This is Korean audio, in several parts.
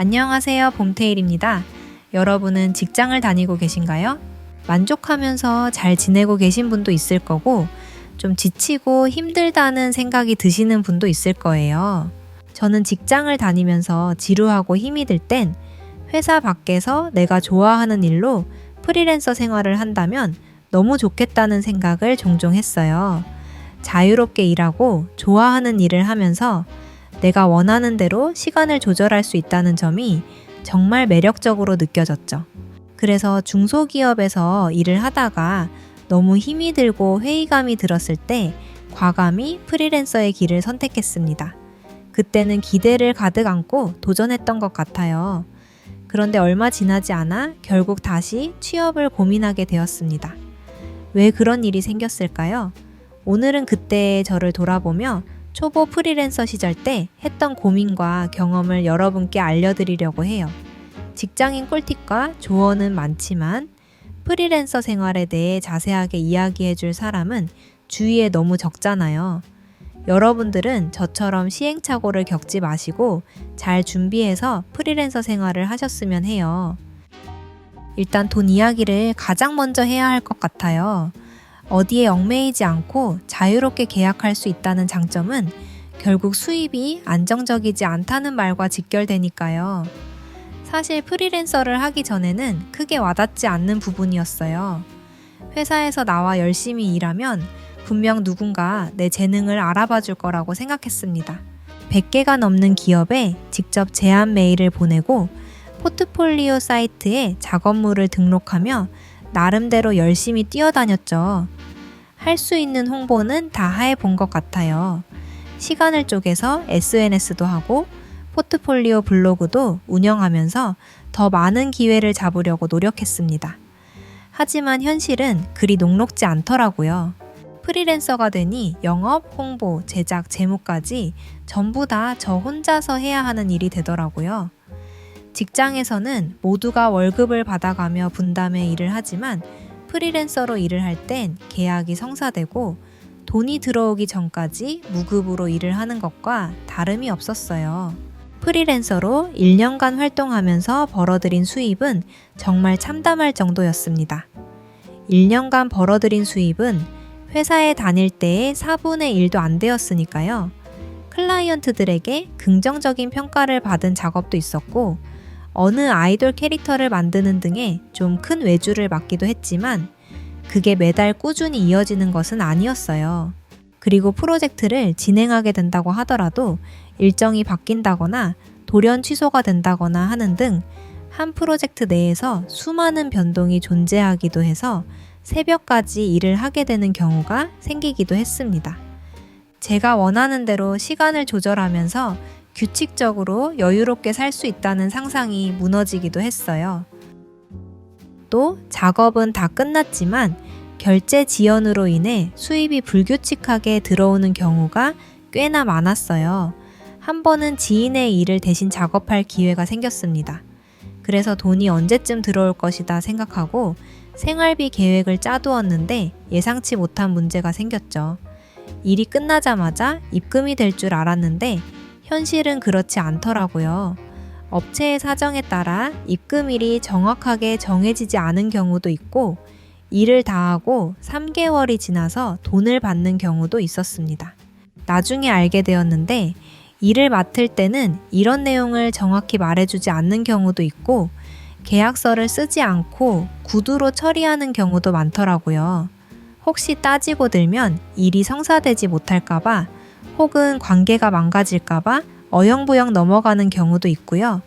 안녕하세요, 봄테일입니다. 여러분은 직장을 다니고 계신가요? 만족하면서 잘 지내고 계신 분도 있을 거고, 좀 지치고 힘들다는 생각이 드시는 분도 있을 거예요. 저는 직장을 다니면서 지루하고 힘이 들 땐 회사 밖에서 내가 좋아하는 일로 프리랜서 생활을 한다면 너무 좋겠다는 생각을 종종 했어요. 자유롭게 일하고 좋아하는 일을 하면서 내가 원하는 대로 시간을 조절할 수 있다는 점이 정말 매력적으로 느껴졌죠. 그래서 중소기업에서 일을 하다가 너무 힘이 들고 회의감이 들었을 때 과감히 프리랜서의 길을 선택했습니다. 그때는 기대를 가득 안고 도전했던 것 같아요. 그런데 얼마 지나지 않아 결국 다시 취업을 고민하게 되었습니다. 왜 그런 일이 생겼을까요? 오늘은 그때의 저를 돌아보며 초보 프리랜서 시절 때 했던 고민과 경험을 여러분께 알려드리려고 해요. 직장인 꿀팁과 조언은 많지만 프리랜서 생활에 대해 자세하게 이야기해줄 사람은 주위에 너무 적잖아요. 여러분들은 저처럼 시행착오를 겪지 마시고 잘 준비해서 프리랜서 생활을 하셨으면 해요. 일단 돈 이야기를 가장 먼저 해야 할 것 같아요. 어디에 얽매이지 않고 자유롭게 계약할 수 있다는 장점은 결국 수입이 안정적이지 않다는 말과 직결되니까요. 사실 프리랜서를 하기 전에는 크게 와닿지 않는 부분이었어요. 회사에서 나와 열심히 일하면 분명 누군가 내 재능을 알아봐 줄 거라고 생각했습니다. 100개가 넘는 기업에 직접 제안 메일을 보내고 포트폴리오 사이트에 작업물을 등록하며 나름대로 열심히 뛰어다녔죠. 할 수 있는 홍보는 다 해본 것 같아요. 시간을 쪼개서 SNS도 하고 포트폴리오 블로그도 운영하면서 더 많은 기회를 잡으려고 노력했습니다. 하지만 현실은 그리 녹록지 않더라고요. 프리랜서가 되니 영업, 홍보, 제작, 재무까지 전부 다 저 혼자서 해야 하는 일이 되더라고요. 직장에서는 모두가 월급을 받아가며 분담해 일을 하지만 프리랜서로 일을 할 땐 계약이 성사되고 돈이 들어오기 전까지 무급으로 일을 하는 것과 다름이 없었어요. 프리랜서로 1년간 활동하면서 벌어들인 수입은 정말 참담할 정도였습니다. 1년간 벌어들인 수입은 회사에 다닐 때의 4분의 1도 안 되었으니까요. 클라이언트들에게 긍정적인 평가를 받은 작업도 있었고 어느 아이돌 캐릭터를 만드는 등의 좀 큰 외주를 맡기도 했지만 그게 매달 꾸준히 이어지는 것은 아니었어요. 그리고 프로젝트를 진행하게 된다고 하더라도 일정이 바뀐다거나 돌연 취소가 된다거나 하는 등 한 프로젝트 내에서 수많은 변동이 존재하기도 해서 새벽까지 일을 하게 되는 경우가 생기기도 했습니다. 제가 원하는 대로 시간을 조절하면서 규칙적으로 여유롭게 살 수 있다는 상상이 무너지기도 했어요. 또 작업은 다 끝났지만 결제 지연으로 인해 수입이 불규칙하게 들어오는 경우가 꽤나 많았어요. 한 번은 지인의 일을 대신 작업할 기회가 생겼습니다. 그래서 돈이 언제쯤 들어올 것이다 생각하고 생활비 계획을 짜두었는데 예상치 못한 문제가 생겼죠. 일이 끝나자마자 입금이 될 줄 알았는데 현실은 그렇지 않더라고요. 업체의 사정에 따라 입금일이 정확하게 정해지지 않은 경우도 있고 일을 다 하고 3개월이 지나서 돈을 받는 경우도 있었습니다. 나중에 알게 되었는데 일을 맡을 때는 이런 내용을 정확히 말해주지 않는 경우도 있고 계약서를 쓰지 않고 구두로 처리하는 경우도 많더라고요. 혹시 따지고 들면 일이 성사되지 못할까봐 혹은 관계가 망가질까봐 어영부영 넘어가는 경우도 있고요.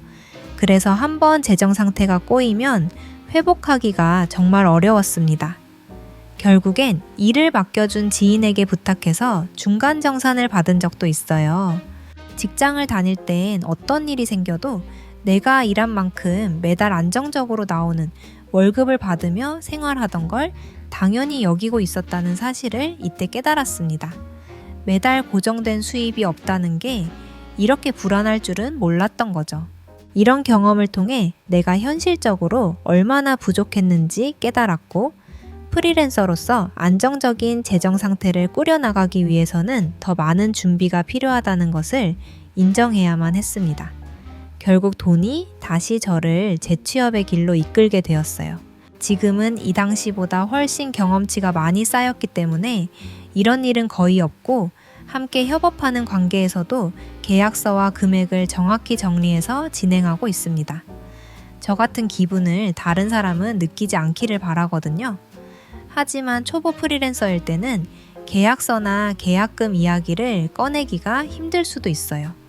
그래서 한번 재정 상태가 꼬이면 회복하기가 정말 어려웠습니다. 결국엔 일을 맡겨준 지인에게 부탁해서 중간 정산을 받은 적도 있어요. 직장을 다닐 땐 어떤 일이 생겨도 내가 일한 만큼 매달 안정적으로 나오는 월급을 받으며 생활하던 걸 당연히 여기고 있었다는 사실을 이때 깨달았습니다. 매달 고정된 수입이 없다는 게 이렇게 불안할 줄은 몰랐던 거죠. 이런 경험을 통해 내가 현실적으로 얼마나 부족했는지 깨달았고 프리랜서로서 안정적인 재정 상태를 꾸려나가기 위해서는 더 많은 준비가 필요하다는 것을 인정해야만 했습니다. 결국 돈이 다시 저를 재취업의 길로 이끌게 되었어요. 지금은 이 당시보다 훨씬 경험치가 많이 쌓였기 때문에 이런 일은 거의 없고 함께 협업하는 관계에서도 계약서와 금액을 정확히 정리해서 진행하고 있습니다. 저 같은 기분을 다른 사람은 느끼지 않기를 바라거든요. 하지만 초보 프리랜서일 때는 계약서나 계약금 이야기를 꺼내기가 힘들 수도 있어요.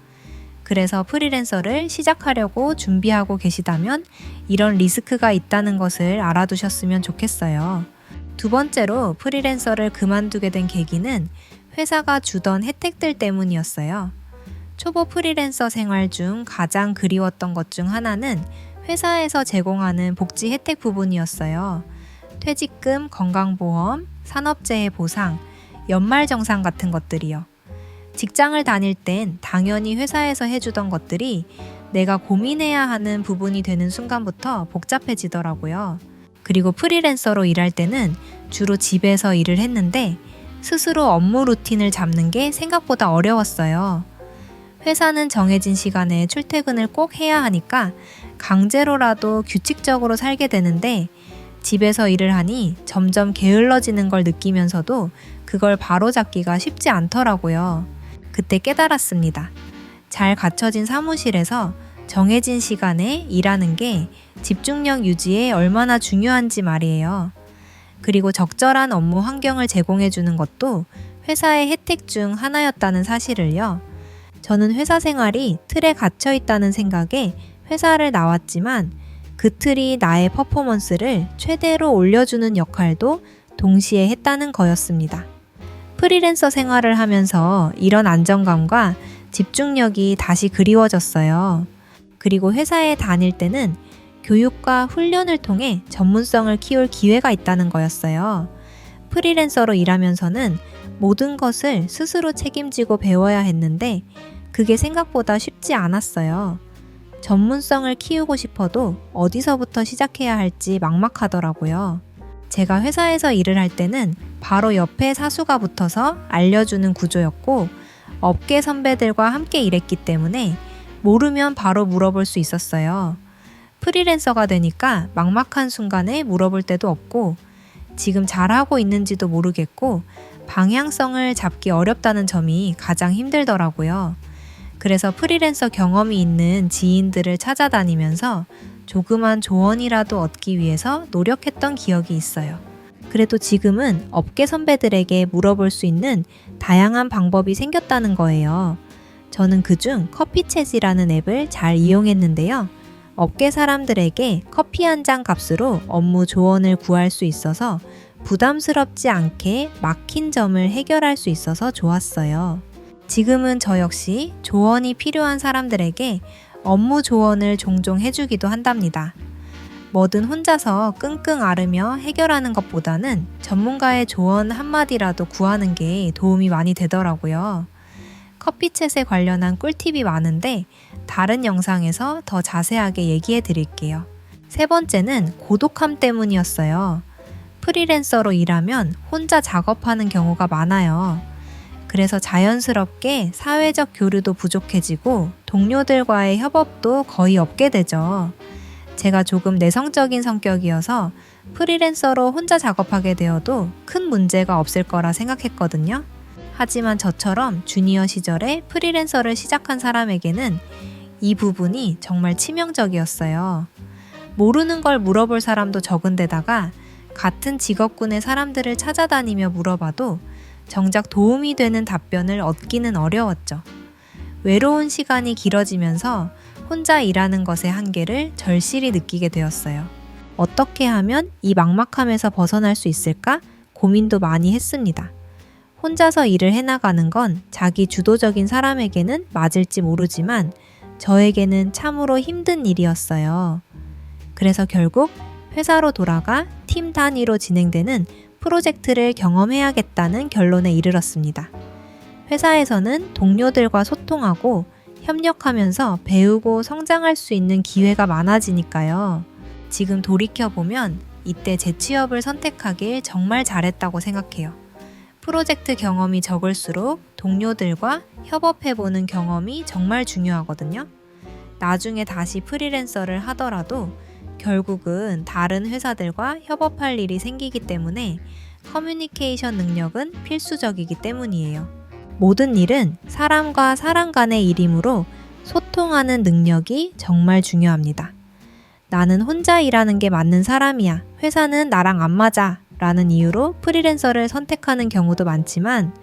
그래서 프리랜서를 시작하려고 준비하고 계시다면 이런 리스크가 있다는 것을 알아두셨으면 좋겠어요. 두 번째로 프리랜서를 그만두게 된 계기는 회사가 주던 혜택들 때문이었어요. 초보 프리랜서 생활 중 가장 그리웠던 것 중 하나는 회사에서 제공하는 복지 혜택 부분이었어요. 퇴직금, 건강보험, 산업재해 보상, 연말정산 같은 것들이요. 직장을 다닐 땐 당연히 회사에서 해주던 것들이 내가 고민해야 하는 부분이 되는 순간부터 복잡해지더라고요. 그리고 프리랜서로 일할 때는 주로 집에서 일을 했는데 스스로 업무 루틴을 잡는 게 생각보다 어려웠어요. 회사는 정해진 시간에 출퇴근을 꼭 해야 하니까 강제로라도 규칙적으로 살게 되는데 집에서 일을 하니 점점 게을러지는 걸 느끼면서도 그걸 바로잡기가 쉽지 않더라고요. 그때 깨달았습니다. 잘 갖춰진 사무실에서 정해진 시간에 일하는 게 집중력 유지에 얼마나 중요한지 말이에요. 그리고 적절한 업무 환경을 제공해주는 것도 회사의 혜택 중 하나였다는 사실을요. 저는 회사 생활이 틀에 갇혀 있다는 생각에 회사를 나왔지만 그 틀이 나의 퍼포먼스를 최대로 올려주는 역할도 동시에 했다는 거였습니다. 프리랜서 생활을 하면서 이런 안정감과 집중력이 다시 그리워졌어요. 그리고 회사에 다닐 때는 교육과 훈련을 통해 전문성을 키울 기회가 있다는 거였어요. 프리랜서로 일하면서는 모든 것을 스스로 책임지고 배워야 했는데 그게 생각보다 쉽지 않았어요. 전문성을 키우고 싶어도 어디서부터 시작해야 할지 막막하더라고요. 제가 회사에서 일을 할 때는 바로 옆에 사수가 붙어서 알려주는 구조였고 업계 선배들과 함께 일했기 때문에 모르면 바로 물어볼 수 있었어요. 프리랜서가 되니까 막막한 순간에 물어볼 때도 없고 지금 잘하고 있는지도 모르겠고 방향성을 잡기 어렵다는 점이 가장 힘들더라고요. 그래서 프리랜서 경험이 있는 지인들을 찾아다니면서 조그만 조언이라도 얻기 위해서 노력했던 기억이 있어요. 그래도 지금은 업계 선배들에게 물어볼 수 있는 다양한 방법이 생겼다는 거예요. 저는 그중 커피챗이라는 앱을 잘 이용했는데요. 업계 사람들에게 커피 한 잔 값으로 업무 조언을 구할 수 있어서 부담스럽지 않게 막힌 점을 해결할 수 있어서 좋았어요. 지금은 저 역시 조언이 필요한 사람들에게 업무 조언을 종종 해주기도 한답니다. 뭐든 혼자서 끙끙 앓으며 해결하는 것보다는 전문가의 조언 한마디라도 구하는 게 도움이 많이 되더라고요. 커피챗에 관련한 꿀팁이 많은데 다른 영상에서 더 자세하게 얘기해 드릴게요. 세 번째는 고독함 때문이었어요. 프리랜서로 일하면 혼자 작업하는 경우가 많아요. 그래서 자연스럽게 사회적 교류도 부족해지고 동료들과의 협업도 거의 없게 되죠. 제가 조금 내성적인 성격이어서 프리랜서로 혼자 작업하게 되어도 큰 문제가 없을 거라 생각했거든요. 하지만 저처럼 주니어 시절에 프리랜서를 시작한 사람에게는 이 부분이 정말 치명적이었어요. 모르는 걸 물어볼 사람도 적은데다가 같은 직업군의 사람들을 찾아다니며 물어봐도 정작 도움이 되는 답변을 얻기는 어려웠죠. 외로운 시간이 길어지면서 혼자 일하는 것의 한계를 절실히 느끼게 되었어요. 어떻게 하면 이 막막함에서 벗어날 수 있을까 고민도 많이 했습니다. 혼자서 일을 해나가는 건 자기 주도적인 사람에게는 맞을지 모르지만 저에게는 참으로 힘든 일이었어요. 그래서 결국 회사로 돌아가 팀 단위로 진행되는 프로젝트를 경험해야겠다는 결론에 이르렀습니다. 회사에서는 동료들과 소통하고 협력하면서 배우고 성장할 수 있는 기회가 많아지니까요. 지금 돌이켜보면 이때 재취업을 선택하길 정말 잘했다고 생각해요. 프로젝트 경험이 적을수록 동료들과 협업해보는 경험이 정말 중요하거든요. 나중에 다시 프리랜서를 하더라도 결국은 다른 회사들과 협업할 일이 생기기 때문에 커뮤니케이션 능력은 필수적이기 때문이에요. 모든 일은 사람과 사람 간의 일이므로 소통하는 능력이 정말 중요합니다. 나는 혼자 일하는 게 맞는 사람이야. 회사는 나랑 안 맞아. 라는 이유로 프리랜서를 선택하는 경우도 많지만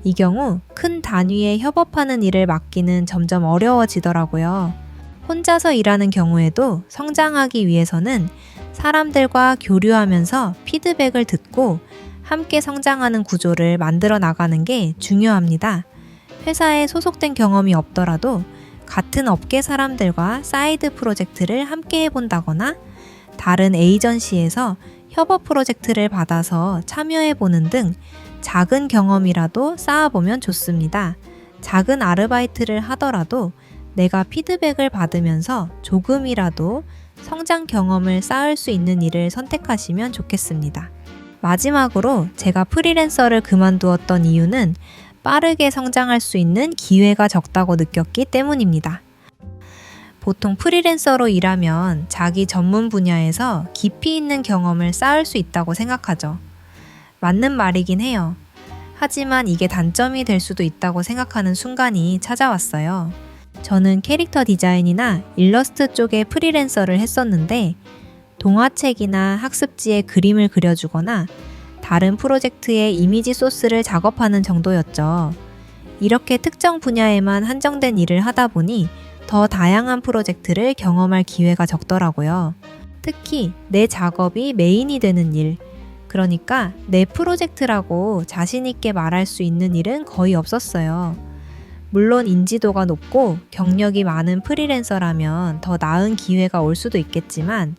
이 경우 큰 단위의 협업하는 일을 맡기는 점점 어려워지더라고요. 혼자서 일하는 경우에도 성장하기 위해서는 사람들과 교류하면서 피드백을 듣고 함께 성장하는 구조를 만들어 나가는 게 중요합니다. 회사에 소속된 경험이 없더라도 같은 업계 사람들과 사이드 프로젝트를 함께 해본다거나 다른 에이전시에서 협업 프로젝트를 받아서 참여해보는 등 작은 경험이라도 쌓아보면 좋습니다. 작은 아르바이트를 하더라도 내가 피드백을 받으면서 조금이라도 성장 경험을 쌓을 수 있는 일을 선택하시면 좋겠습니다. 마지막으로 제가 프리랜서를 그만두었던 이유는 빠르게 성장할 수 있는 기회가 적다고 느꼈기 때문입니다. 보통 프리랜서로 일하면 자기 전문 분야에서 깊이 있는 경험을 쌓을 수 있다고 생각하죠. 맞는 말이긴 해요. 하지만 이게 단점이 될 수도 있다고 생각하는 순간이 찾아왔어요. 저는 캐릭터 디자인이나 일러스트 쪽에 프리랜서를 했었는데 동화책이나 학습지에 그림을 그려주거나 다른 프로젝트의 이미지 소스를 작업하는 정도였죠. 이렇게 특정 분야에만 한정된 일을 하다 보니 더 다양한 프로젝트를 경험할 기회가 적더라고요. 특히 내 작업이 메인이 되는 일, 그러니까 내 프로젝트라고 자신 있게 말할 수 있는 일은 거의 없었어요. 물론 인지도가 높고 경력이 많은 프리랜서라면 더 나은 기회가 올 수도 있겠지만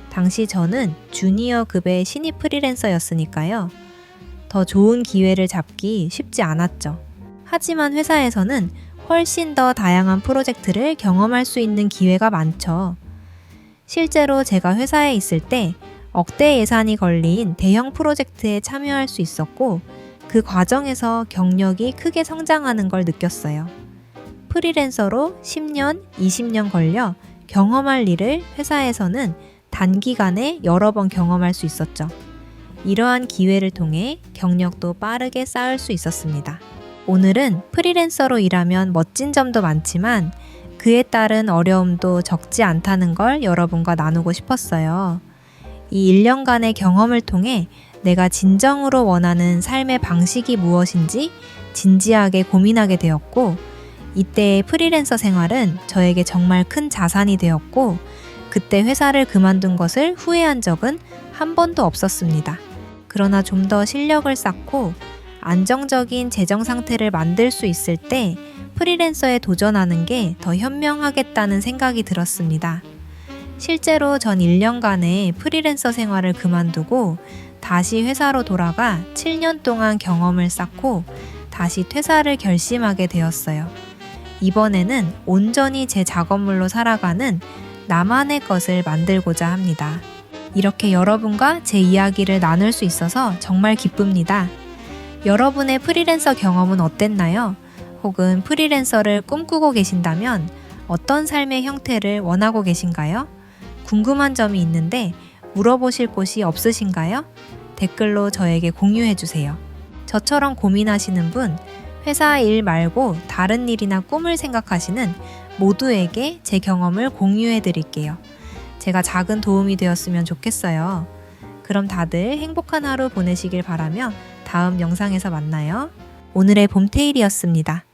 당시 저는 주니어급의 신입 프리랜서였으니까요. 더 좋은 기회를 잡기 쉽지 않았죠. 하지만 회사에서는 훨씬 더 다양한 프로젝트를 경험할 수 있는 기회가 많죠. 실제로 제가 회사에 있을 때 억대 예산이 걸린 대형 프로젝트에 참여할 수 있었고 그 과정에서 경력이 크게 성장하는 걸 느꼈어요. 프리랜서로 10년, 20년 걸려 경험할 일을 회사에서는 단기간에 여러 번 경험할 수 있었죠. 이러한 기회를 통해 경력도 빠르게 쌓을 수 있었습니다. 오늘은 프리랜서로 일하면 멋진 점도 많지만 그에 따른 어려움도 적지 않다는 걸 여러분과 나누고 싶었어요. 이 1년간의 경험을 통해 내가 진정으로 원하는 삶의 방식이 무엇인지 진지하게 고민하게 되었고 이때의 프리랜서 생활은 저에게 정말 큰 자산이 되었고 그때 회사를 그만둔 것을 후회한 적은 한 번도 없었습니다. 그러나 좀 더 실력을 쌓고 안정적인 재정 상태를 만들 수 있을 때 프리랜서에 도전하는 게 더 현명하겠다는 생각이 들었습니다. 실제로 전 1년간의 프리랜서 생활을 그만두고 다시 회사로 돌아가 7년 동안 경험을 쌓고 다시 퇴사를 결심하게 되었어요. 이번에는 온전히 제 작업물로 살아가는 나만의 것을 만들고자 합니다. 이렇게 여러분과 제 이야기를 나눌 수 있어서 정말 기쁩니다. 여러분의 프리랜서 경험은 어땠나요? 혹은 프리랜서를 꿈꾸고 계신다면 어떤 삶의 형태를 원하고 계신가요? 궁금한 점이 있는데 물어보실 곳이 없으신가요? 댓글로 저에게 공유해주세요. 저처럼 고민하시는 분, 회사 일 말고 다른 일이나 꿈을 생각하시는 모두에게 제 경험을 공유해 드릴게요. 제가 작은 도움이 되었으면 좋겠어요. 그럼 다들 행복한 하루 보내시길 바라며 다음 영상에서 만나요. 오늘의 봄테일이었습니다.